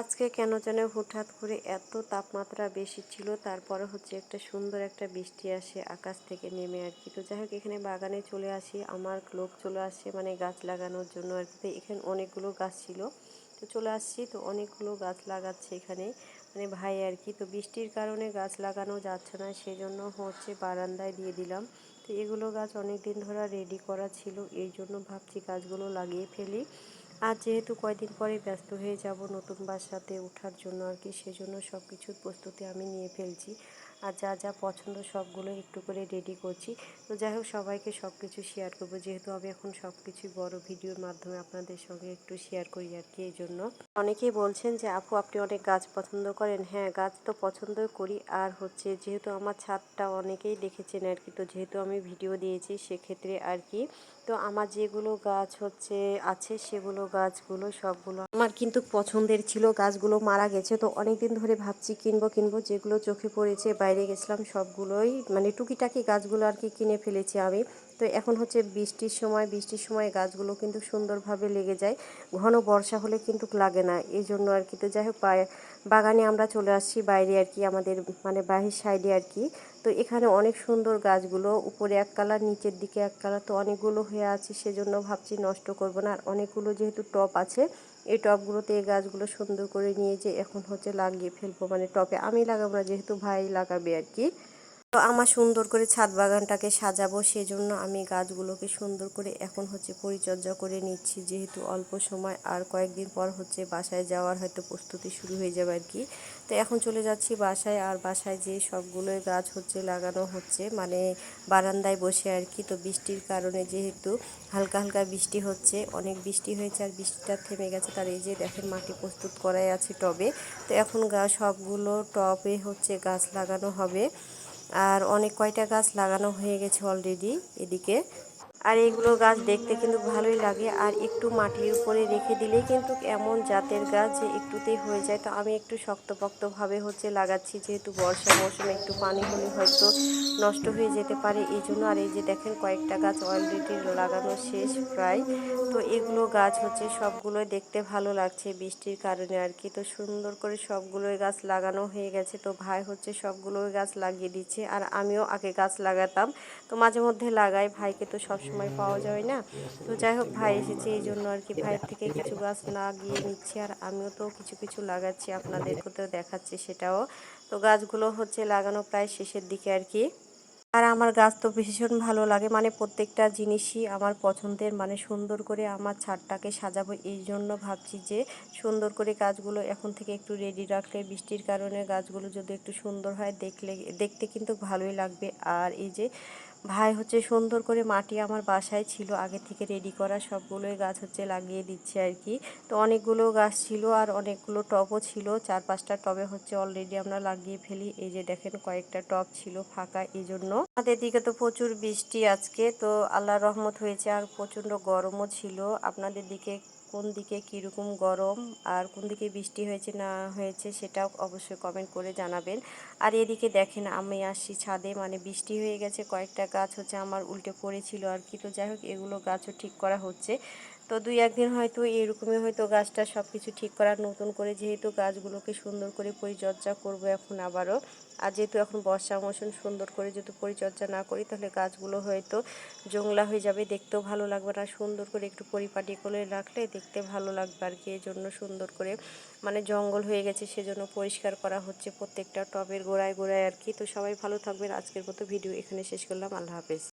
আজকে কেন যেন হুটহাট করে এত তাপমাত্রা বেশি ছিল, তারপরে একটা সুন্দর একটা বৃষ্টি আসে আকাশ থেকে নেমে আর কি। তো যাই হোক, এখানে বাগানে চলে আসি, আমার লোক চলে আসে মানে গাছ লাগানোর জন্য আর কি। তো এখানে অনেকগুলো গাছ ছিল, তো চলে আসছি, তো অনেকগুলো গাছ লাগাচ্ছে এখানে মানে ভাই আর কি। তো বৃষ্টির কারণে গাছ লাগানো যাচ্ছে না, সেই জন্য বারান্দায় দিয়ে দিলাম। তো এগুলো গাছ অনেক দিন ধরে রেডি করা ছিল, এই জন্য ভাবছি গাছগুলো লাগিয়ে ফেলি। আর যেহেতু কয়দিন পরে ব্যস্ত হয়ে যাব নতুন বাসাতে ওঠার জন্য আর কি, সেজন্য সব কিছুর প্রস্তুতি আমি নিয়ে ফেলছি। আর যা যা পছন্দ সবগুলো একটু করে রেডি করছি। তো যাই হোক, সবাইকে সব কিছু শেয়ার করবো, যেহেতু আমি এখন সব কিছুই বড় ভিডিওর মাধ্যমে আপনাদের সঙ্গে একটু শেয়ার করি আর কি। এই জন্য অনেকেই বলছেন যে আপু আপনি অনেক গাছ পছন্দ করেন। হ্যাঁ, গাছ তো পছন্দই করি। আর যেহেতু আমার ছাদটা অনেকেই দেখেছেন আর কি, তো যেহেতু আমি ভিডিও দিয়েছি সেক্ষেত্রে আর কি। তো আমার যেগুলো গাছ আছে সেগুলো গাছগুলো সবগুলো আমার কিন্তু পছন্দের ছিল। গাছগুলো মারা গেছে, তো অনেক দিন ধরে ভাবছি কিনবো, যেগুলো চোখে পড়েছে বাইরে গেছিলাম সবগুলোই মানে টুকিটাকি গাছগুলো আর কি কিনে ফেলেছি আমি। তো এখন বৃষ্টির সময় গাছগুলো কিন্তু সুন্দরভাবে লেগে যায়, ঘন বর্ষা হলে কিন্তু লাগে না, এই জন্য আর কি। তো যাই হোক, বাগানে আমরা চলে আসছি বাইরে আর কি, আমাদের মানে বাহির সাইডে আর কি। তো এখানে অনেক সুন্দর গাছগুলো, উপরে এক কালার নিচের দিকে এক কালার, তো অনেকগুলো হয়ে আছে, সেজন্য ভাবছি নষ্ট করব না। আর অনেকগুলো যেহেতু টব আছে, এই টবগুলোতে এই গাছগুলো সুন্দর করে নিয়ে যে এখন লাগিয়ে ফেলবো, মানে টবে আমি লাগাবো না, যেহেতু ভাই লাগাবে আর কি। তো আমার সুন্দর করে ছাদ বাগানটাকে সাজাবো, সেজন্য আমি গাছগুলোকে সুন্দর করে এখন পরিচর্যা করে নিচ্ছি, যেহেতু অল্প সময় আর কয়েকদিন পর বাসায় যাওয়ার হয়তো প্রস্তুতি শুরু হয়ে যাবে আর কি। তো এখন চলে যাচ্ছি বাসায়, আর বাসায় যে সবগুলোই গাছ লাগানো হচ্ছে মানে বারান্দায় বসে আর কি। তো বৃষ্টির কারণে যেহেতু হালকা হালকা বৃষ্টি হচ্ছে, অনেক বৃষ্টি হয়েছে আর বৃষ্টিটা থেমে গেছে, তার এই যে দেখেন মাটি প্রস্তুত করাই আছে টবে। তো এখন সবগুলো টবে গাছ লাগানো হবে। আর অনেক কয়টা গাছ লাগানো হয়ে গেছে অলরেডি এদিকে। আর এইগুলো গাছ দেখতে কিন্তু ভালোই লাগে, আর একটু মাটির উপরে রেখে দিলেই কিন্তু এমন জাতের গাছ যে একটুতেই হয়ে যায়। তো আমি একটু শক্তপোক্তভাবে লাগাচ্ছি, যেহেতু বর্ষা মৌসুমে একটু পানি হলে হয়তো নষ্ট হয়ে যেতে পারে, এই জন্য। আর এই যে দেখেন কয়েকটা গাছ অলরেডি লাগানো শেষ প্রায়। তো এগুলো গাছ সবগুলোই দেখতে ভালো লাগছে বৃষ্টির কারণে আর কি। তো সুন্দর করে সবগুলোই গাছ লাগানো হয়ে গেছে। তো ভাই সবগুলোই গাছ লাগিয়ে দিচ্ছে, আর আমিও আগে গাছ লাগাতাম, তো মাঝে মধ্যে লাগাই, ভাইকে তো সব সময় পাওয়া যায় না। তো যাই হোক, ভাই এসেছে এই জন্য আর কি, ভাইয়ের থেকে কিছু গাছ লাগিয়ে নিচ্ছি, আর আমিও তো কিছু কিছু লাগাচ্ছি, আপনাদেরকেও দেখাচ্ছি সেটাও। তো গাছগুলো লাগানো প্রায় শেষের দিকে আর কি। আর আমার গাছ তো ভীষণ ভালো লাগে, মানে প্রত্যেকটা জিনিসই আমার পছন্দের, মানে সুন্দর করে আমার ছাদটাকে সাজাবো, এই জন্য ভাবছি যে সুন্দর করে গাছগুলো এখন থেকে একটু রেডি রাখলে বৃষ্টির কারণে গাছগুলো যদি একটু সুন্দর হয়, দেখতে কিন্তু ভালোই লাগবে। আর এই যে ভাই সুন্দর করে মাটি আমার বাসায় ছিল আগে থেকে রেডি করা, সবগুলোই গাছ লাগিয়ে দিচ্ছে আর কি। তো অনেকগুলো গাছ ছিল আর অনেকগুলো টবও ছিল, 4-5টা টবে অলরেডি আমরা লাগিয়ে ফেলি। এই যে দেখেন কয়েকটা টব ছিল ফাঁকা, এই জন্য। আমাদের দিকে তো প্রচুর বৃষ্টি আজকে, তো আল্লাহর রহমত হয়েছে, আর প্রচণ্ড গরমও ছিল। আপনাদের দিকে কোন দিকে কীরকম গরম আর কোন দিকে বৃষ্টি হয়েছে না হয়েছে সেটাও অবশ্যই কমেন্ট করে জানাবেন। আর এদিকে দেখেন আমি আসছি ছাদে, মানে বৃষ্টি হয়ে গেছে, কয়েকটা গাছ আমার উল্টে পড়েছিল আর কি। তো যাই হোক, এগুলো গাছও ঠিক করা হচ্ছে। তো 2-1 দিন হয়তো এরকমই হয়তো গাছটা সব কিছু ঠিক করার, নতুন করে যেহেতু গাছগুলোকে সুন্দর করে পরিচর্যা করব এখন আবারও। আর যেহেতু এখন বর্ষা মৌসুম, সুন্দর করে যদি পরিচর্যা না করি তাহলে গাছগুলো হয়তো জংলা হয়ে যাবে, দেখতেও ভালো লাগবে না। সুন্দর করে একটু পরিপাটি করে রাখলে দেখতে ভালো লাগবে আর কি। এই জন্য সুন্দর করে মানে জঙ্গল হয়ে গেছে, সেজন্য পরিষ্কার করা হচ্ছে প্রত্যেকটা টবের গোড়ায় গোড়ায় আর কি। তো সবাই ভালো থাকবেন, আজকের মতো ভিডিও এখানে শেষ করলাম, আল্লাহ হাফেজ।